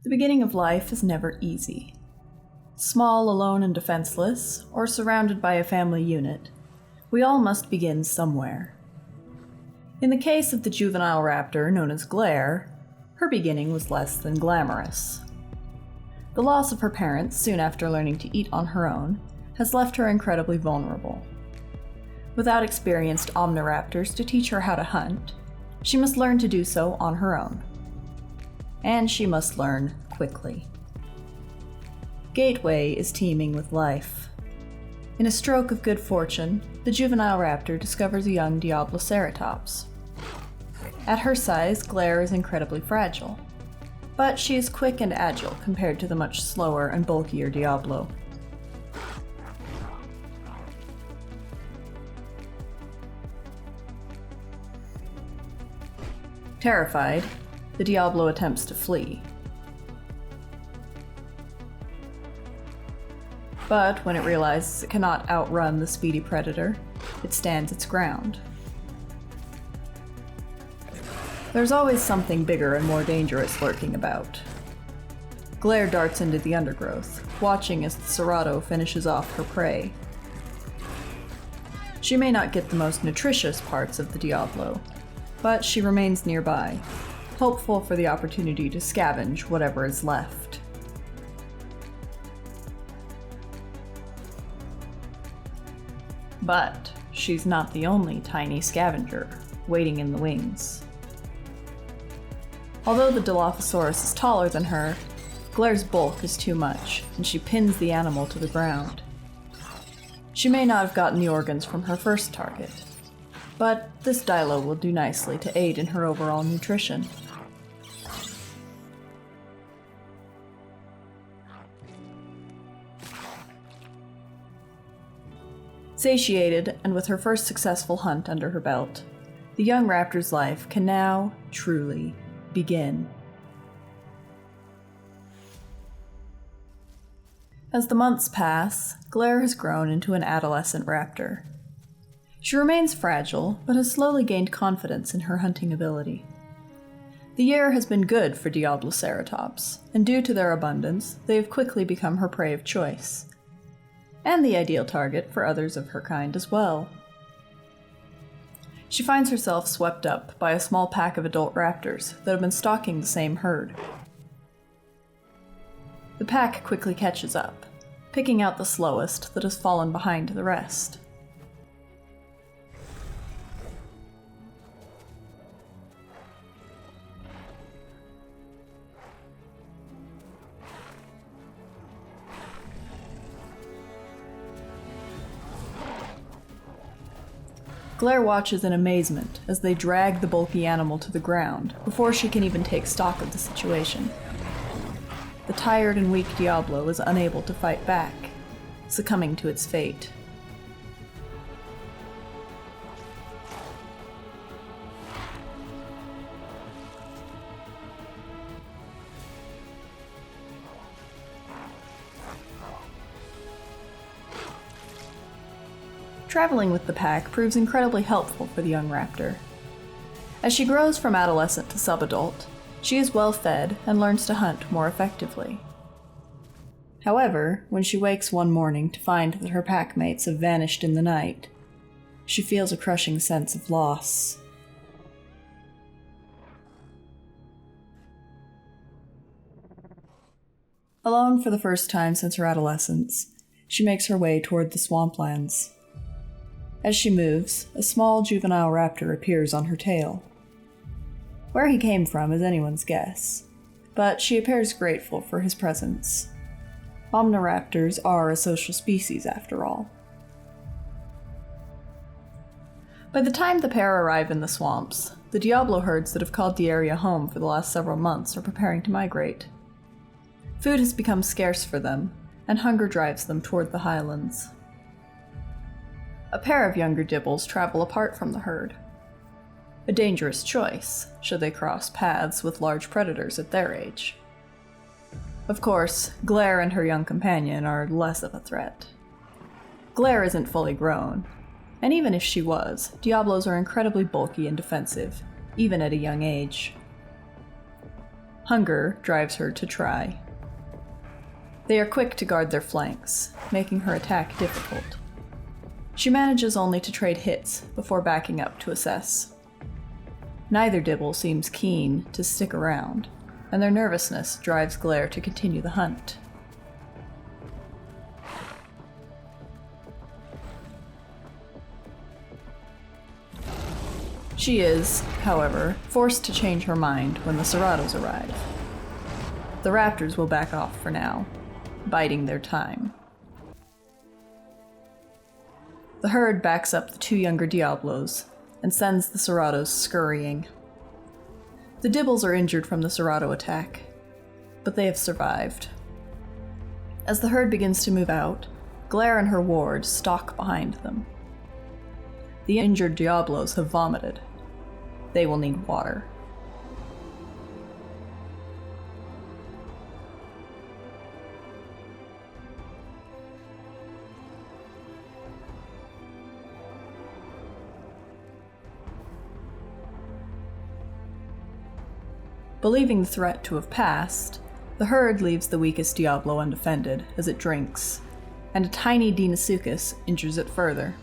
The beginning of life is never easy. Small, alone, and defenseless, or surrounded by a family unit, we all must begin somewhere. In the case of the juvenile raptor known as Glare, her beginning was less than glamorous. The loss of her parents soon after learning to eat on her own has left her incredibly vulnerable. Without experienced Omniraptors to teach her how to hunt, she must learn to do so on her own. And she must learn quickly. Gateway is teeming with life. In a stroke of good fortune, the juvenile raptor discovers a young Diabloceratops. At her size, Glare is incredibly fragile, but she is quick and agile compared to the much slower and bulkier Diablo. Terrified, the Diablo attempts to flee. But when it realizes it cannot outrun the speedy predator, it stands its ground. There's always something bigger and more dangerous lurking about. Glare darts into the undergrowth, watching as the Cerrato finishes off her prey. She may not get the most nutritious parts of the Diablo, but she remains nearby, hopeful for the opportunity to scavenge whatever is left. But she's not the only tiny scavenger waiting in the wings. Although the Dilophosaurus is taller than her, Glare's bulk is too much, and she pins the animal to the ground. She may not have gotten the organs from her first target, but this Dilo will do nicely to aid in her overall nutrition. Satiated, and with her first successful hunt under her belt, the young raptor's life can now, truly, begin. As the months pass, Glare has grown into an adolescent raptor. She remains fragile, but has slowly gained confidence in her hunting ability. The year has been good for Diabloceratops, and due to their abundance, they have quickly become her prey of choice, and the ideal target for others of her kind as well. She finds herself swept up by a small pack of adult raptors that have been stalking the same herd. The pack quickly catches up, picking out the slowest that has fallen behind the rest. Glare watches in amazement as they drag the bulky animal to the ground before she can even take stock of the situation. The tired and weak Diablo is unable to fight back, succumbing to its fate. Traveling with the pack proves incredibly helpful for the young raptor. As she grows from adolescent to subadult, she is well fed and learns to hunt more effectively. However, when she wakes one morning to find that her packmates have vanished in the night, she feels a crushing sense of loss. Alone for the first time since her adolescence, she makes her way toward the swamplands. As she moves, a small juvenile raptor appears on her tail. Where he came from is anyone's guess, but she appears grateful for his presence. Omniraptors are a social species, after all. By the time the pair arrive in the swamps, the Diablo herds that have called the area home for the last several months are preparing to migrate. Food has become scarce for them, and hunger drives them toward the highlands. A pair of younger Dibbles travel apart from the herd. A dangerous choice, should they cross paths with large predators at their age. Of course, Glare and her young companion are less of a threat. Glare isn't fully grown, and even if she was, Diablos are incredibly bulky and defensive, even at a young age. Hunger drives her to try. They are quick to guard their flanks, making her attack difficult. She manages only to trade hits before backing up to assess. Neither Dibble seems keen to stick around, and their nervousness drives Glare to continue the hunt. She is, however, forced to change her mind when the Serratos arrive. The raptors will back off for now, biding their time. The herd backs up the two younger Diablos and sends the Serratos scurrying. The Dibbles are injured from the Serrato attack, but they have survived. As the herd begins to move out, Glare and her ward stalk behind them. The injured Diablos have vomited. They will need water. Believing the threat to have passed, the herd leaves the weakest Diablo undefended as it drinks, and a tiny Deinosuchus injures it further.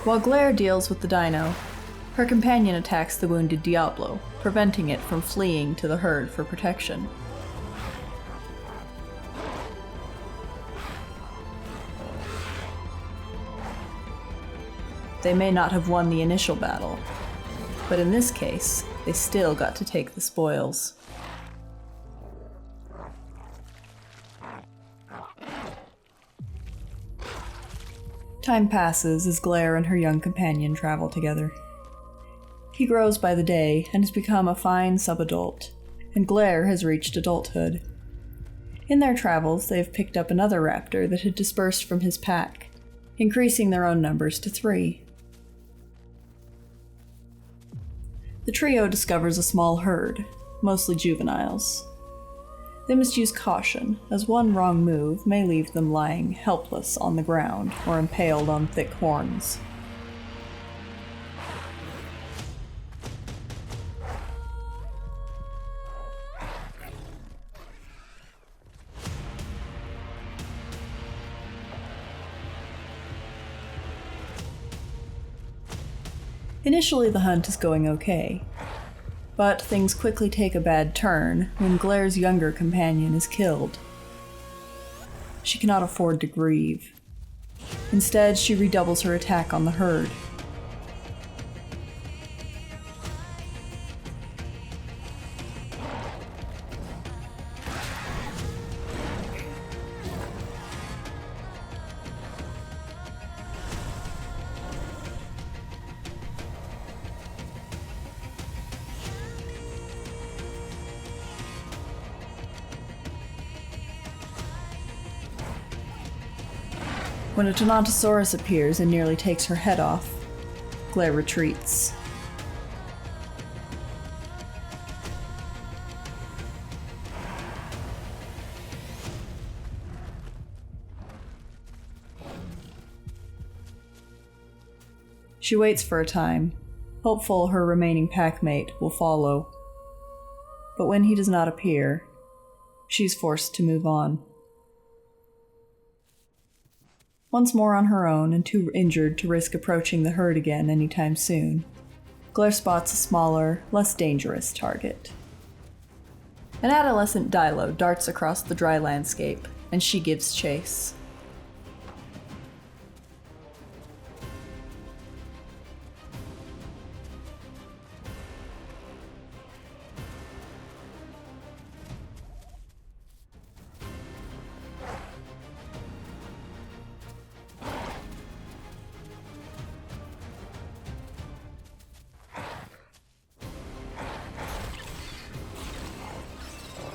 While Glare deals with the dino, her companion attacks the wounded Diablo, preventing it from fleeing to the herd for protection. They may not have won the initial battle, but in this case, they still got to take the spoils. Time passes as Glare and her young companion travel together. He grows by the day and has become a fine subadult, and Glare has reached adulthood. In their travels, they have picked up another raptor that had dispersed from his pack, increasing their own numbers to 3. The trio discovers a small herd, mostly juveniles. They must use caution, as one wrong move may leave them lying helpless on the ground or impaled on thick horns. Initially, the hunt is going okay, but things quickly take a bad turn when Glare's younger companion is killed. She cannot afford to grieve. Instead, she redoubles her attack on the herd. When a Tenontosaurus appears and nearly takes her head off, Glare retreats. She waits for a time, hopeful her remaining packmate will follow. But when he does not appear, she's forced to move on. Once more on her own and too injured to risk approaching the herd again anytime soon, Glare spots a smaller, less dangerous target. An adolescent Dilo darts across the dry landscape, and she gives chase.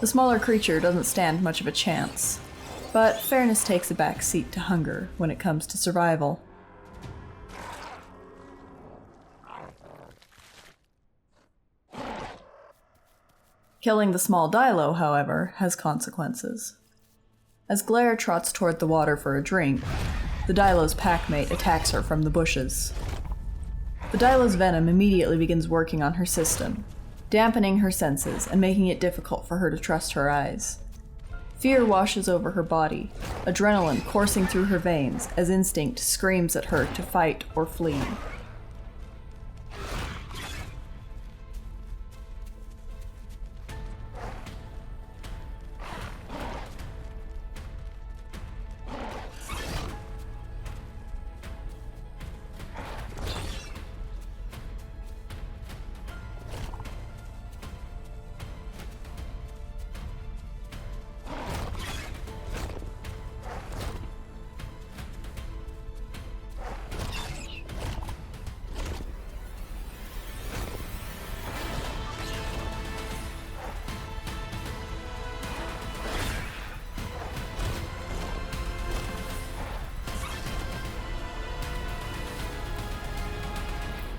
The smaller creature doesn't stand much of a chance, but fairness takes a back seat to hunger when it comes to survival. Killing the small Dilo, however, has consequences. As Glare trots toward the water for a drink, the Dilo's packmate attacks her from the bushes. The Dilo's venom immediately begins working on her system, dampening her senses and making it difficult for her to trust her eyes. Fear washes over her body, adrenaline coursing through her veins as instinct screams at her to fight or flee.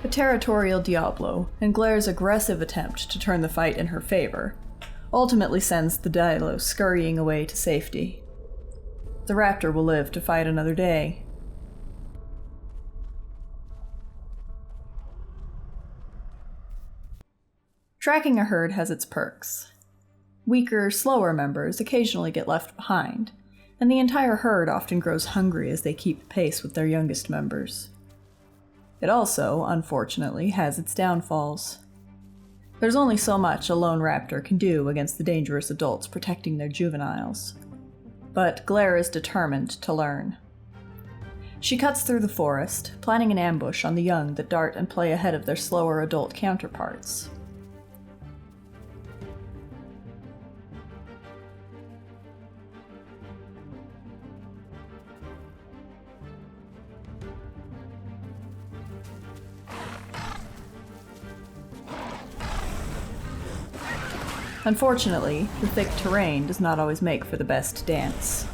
A territorial Diablo, and Glare's aggressive attempt to turn the fight in her favor, ultimately sends the Dilo scurrying away to safety. The raptor will live to fight another day. Tracking a herd has its perks. Weaker, slower members occasionally get left behind, and the entire herd often grows hungry as they keep pace with their youngest members. It also, unfortunately, has its downfalls. There's only so much a lone raptor can do against the dangerous adults protecting their juveniles. But Glare is determined to learn. She cuts through the forest, planning an ambush on the young that dart and play ahead of their slower adult counterparts. Unfortunately, the thick terrain does not always make for the best dance.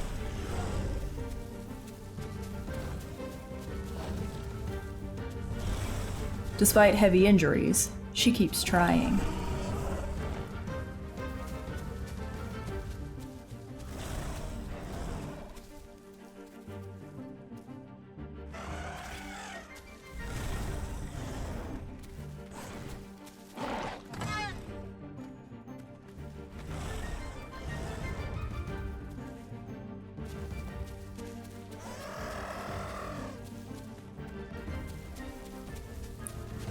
Despite heavy injuries, she keeps trying.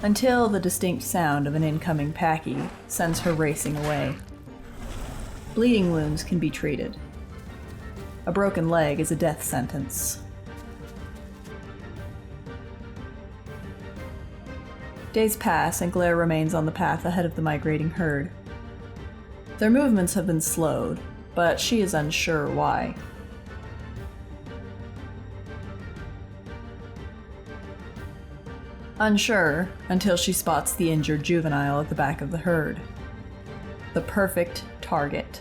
Until the distinct sound of an incoming packy sends her racing away. Bleeding wounds can be treated. A broken leg is a death sentence. Days pass and Glare remains on the path ahead of the migrating herd. Their movements have been slowed, but she is unsure why. Unsure until she spots the injured juvenile at the back of the herd. The perfect target.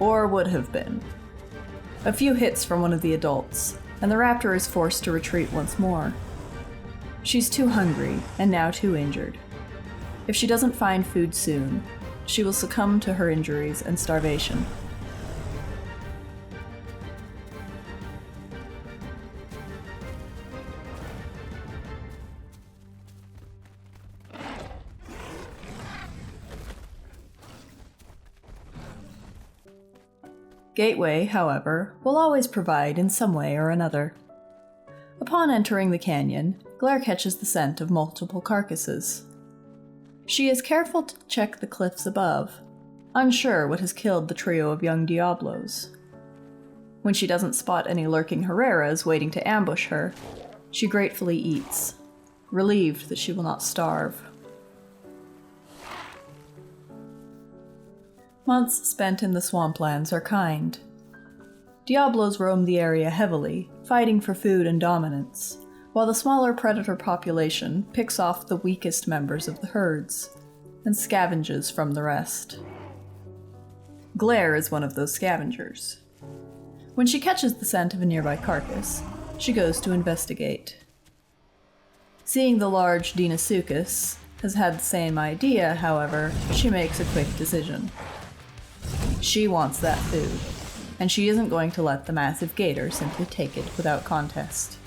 Or would have been. A few hits from one of the adults, and the raptor is forced to retreat once more. She's too hungry, and now too injured. If she doesn't find food soon, she will succumb to her injuries and starvation. Gateway, however, will always provide in some way or another. Upon entering the canyon, Glare catches the scent of multiple carcasses. She is careful to check the cliffs above, unsure what has killed the trio of young Diablos. When she doesn't spot any lurking Herreras waiting to ambush her, she gratefully eats, relieved that she will not starve. Months spent in the swamplands are kind. Diablos roam the area heavily, fighting for food and dominance, while the smaller predator population picks off the weakest members of the herds and scavenges from the rest. Glare is one of those scavengers. When she catches the scent of a nearby carcass, she goes to investigate. Seeing the large Deinosuchus has had the same idea, however, she makes a quick decision. She wants that food, and she isn't going to let the massive gator simply take it without contest.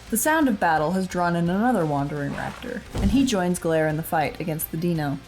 The sound of battle has drawn in another wandering raptor, and he joins Glare in the fight against the Dino.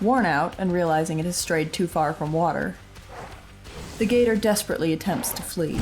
Worn out and realizing it has strayed too far from water, the gator desperately attempts to flee.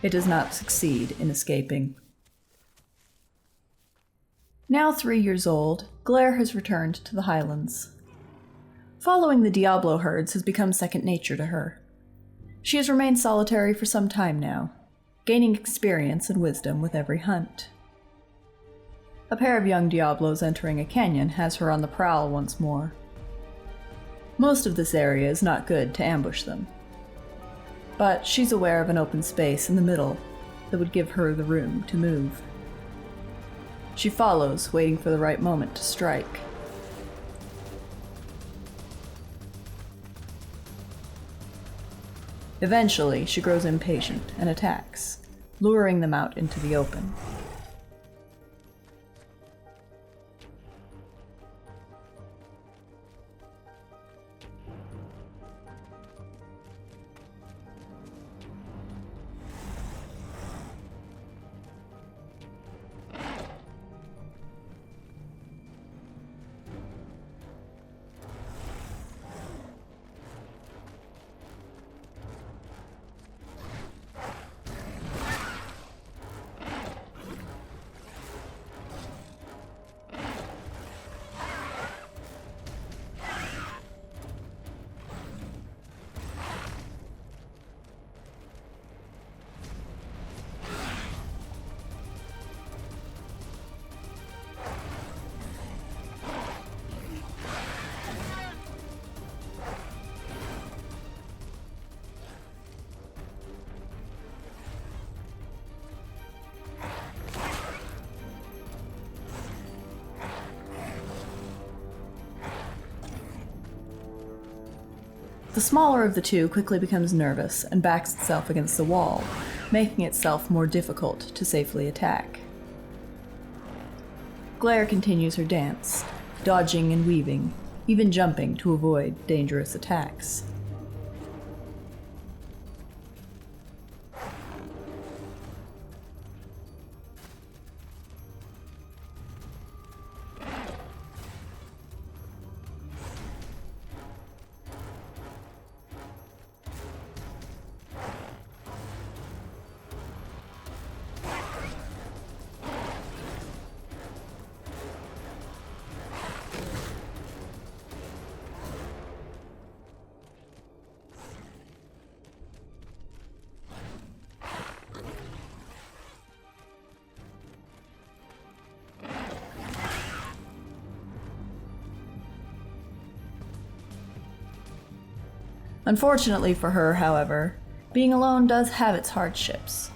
It does not succeed in escaping. Now 3 years old, Glare has returned to the highlands. Following the Diablo herds has become second nature to her. She has remained solitary for some time now, gaining experience and wisdom with every hunt. A pair of young Diablos entering a canyon has her on the prowl once more. Most of this area is not good to ambush them, but she's aware of an open space in the middle that would give her the room to move. She follows, waiting for the right moment to strike. Eventually, she grows impatient and attacks, luring them out into the open. The smaller of the two quickly becomes nervous and backs itself against the wall, making itself more difficult to safely attack. Glare continues her dance, dodging and weaving, even jumping to avoid dangerous attacks. Unfortunately for her, however, being alone does have its hardships.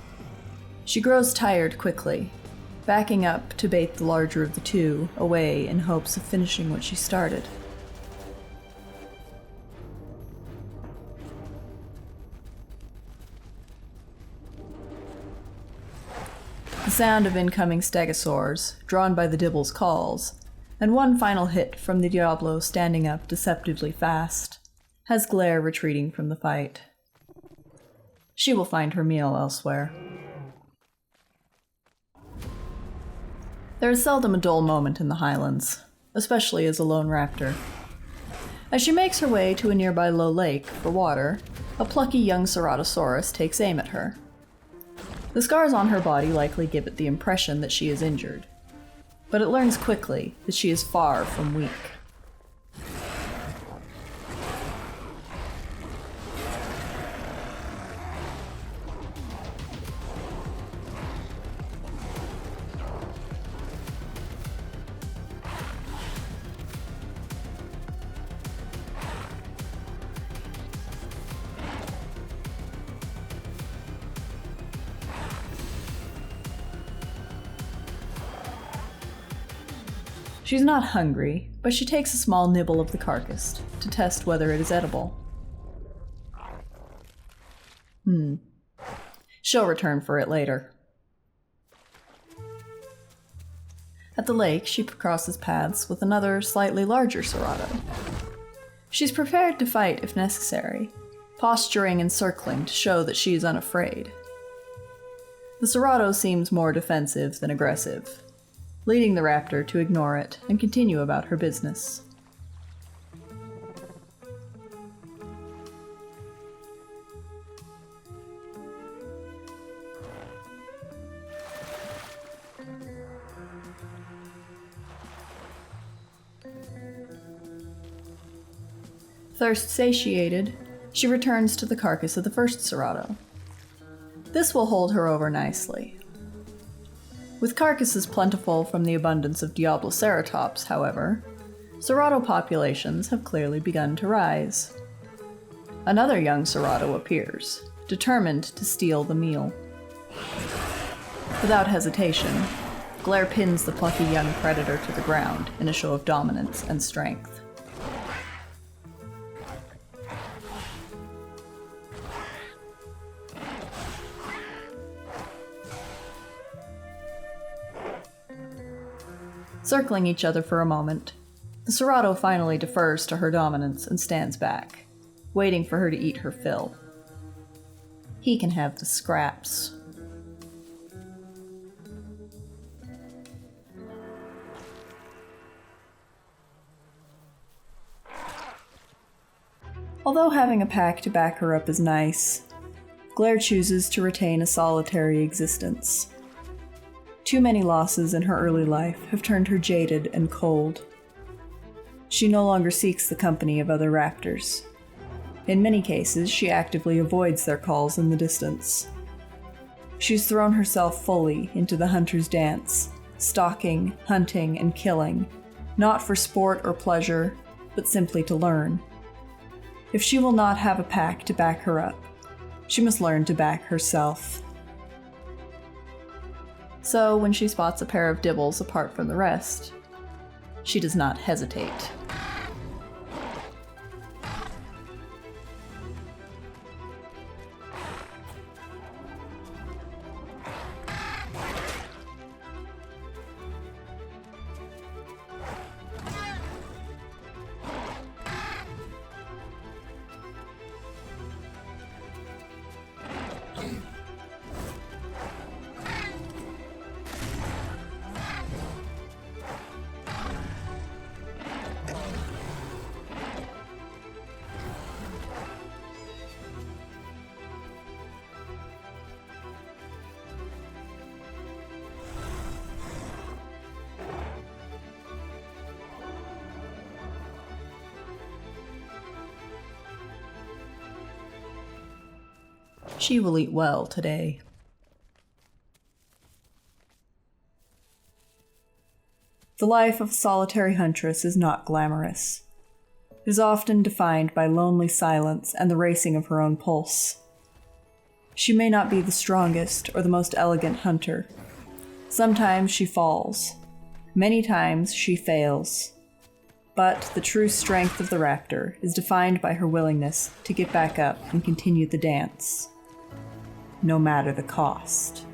She grows tired quickly, backing up to bait the larger of the two away in hopes of finishing what she started. The sound of incoming stegosaurs, drawn by the Dibble's calls, and one final hit from the Diablo standing up deceptively fast, has Glare retreating from the fight. She will find her meal elsewhere. There is seldom a dull moment in the Highlands, especially as a lone raptor. As she makes her way to a nearby low lake for water, a plucky young Ceratosaurus takes aim at her. The scars on her body likely give it the impression that she is injured, but it learns quickly that she is far from weak. She's not hungry, but she takes a small nibble of the carcass to test whether it is edible. She'll return for it later. At the lake, she crosses paths with another, slightly larger Cerato. She's prepared to fight if necessary, posturing and circling to show that she is unafraid. The Cerato seems more defensive than aggressive, leading the raptor to ignore it and continue about her business. Thirst satiated, she returns to the carcass of the first Cerato. This will hold her over nicely. With carcasses plentiful from the abundance of Diabloceratops, however, Cerato populations have clearly begun to rise. Another young Cerato appears, determined to steal the meal. Without hesitation, Glare pins the plucky young predator to the ground in a show of dominance and strength. Circling each other for a moment, the Cerrado finally defers to her dominance and stands back, waiting for her to eat her fill. He can have the scraps. Although having a pack to back her up is nice, Blair chooses to retain a solitary existence. Too many losses in her early life have turned her jaded and cold. She no longer seeks the company of other raptors. In many cases, she actively avoids their calls in the distance. She's thrown herself fully into the hunter's dance, stalking, hunting, and killing, not for sport or pleasure, but simply to learn. If she will not have a pack to back her up, she must learn to back herself. So when she spots a pair of dibbles apart from the rest, she does not hesitate. She will eat well today. The life of a solitary huntress is not glamorous. It is often defined by lonely silence and the racing of her own pulse. She may not be the strongest or the most elegant hunter. Sometimes she falls. Many times she fails. But the true strength of the raptor is defined by her willingness to get back up and continue the dance, no matter the cost.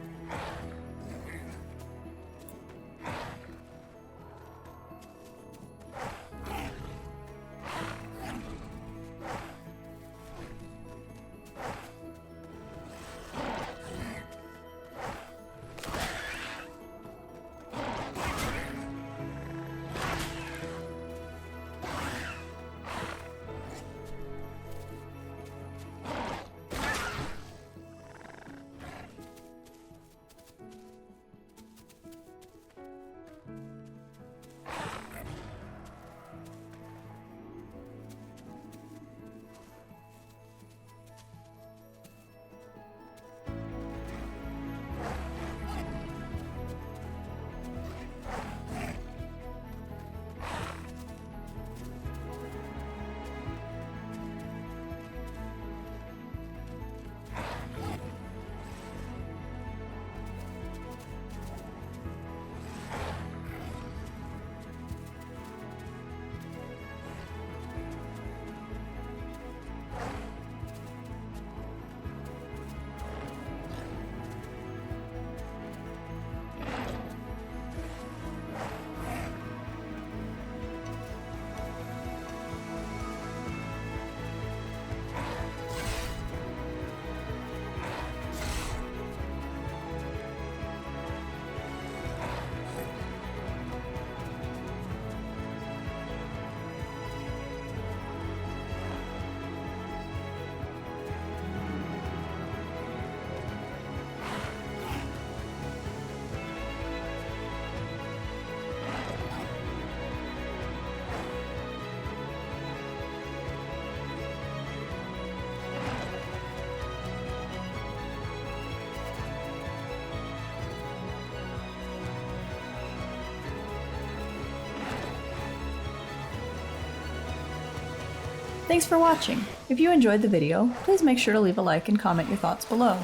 Thanks for watching. If you enjoyed the video, please make sure to leave a like and comment your thoughts below.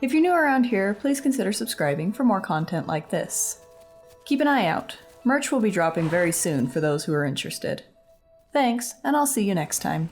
If you're new around here, please consider subscribing for more content like this. Keep an eye out. Merch will be dropping very soon for those who are interested. Thanks, and I'll see you next time.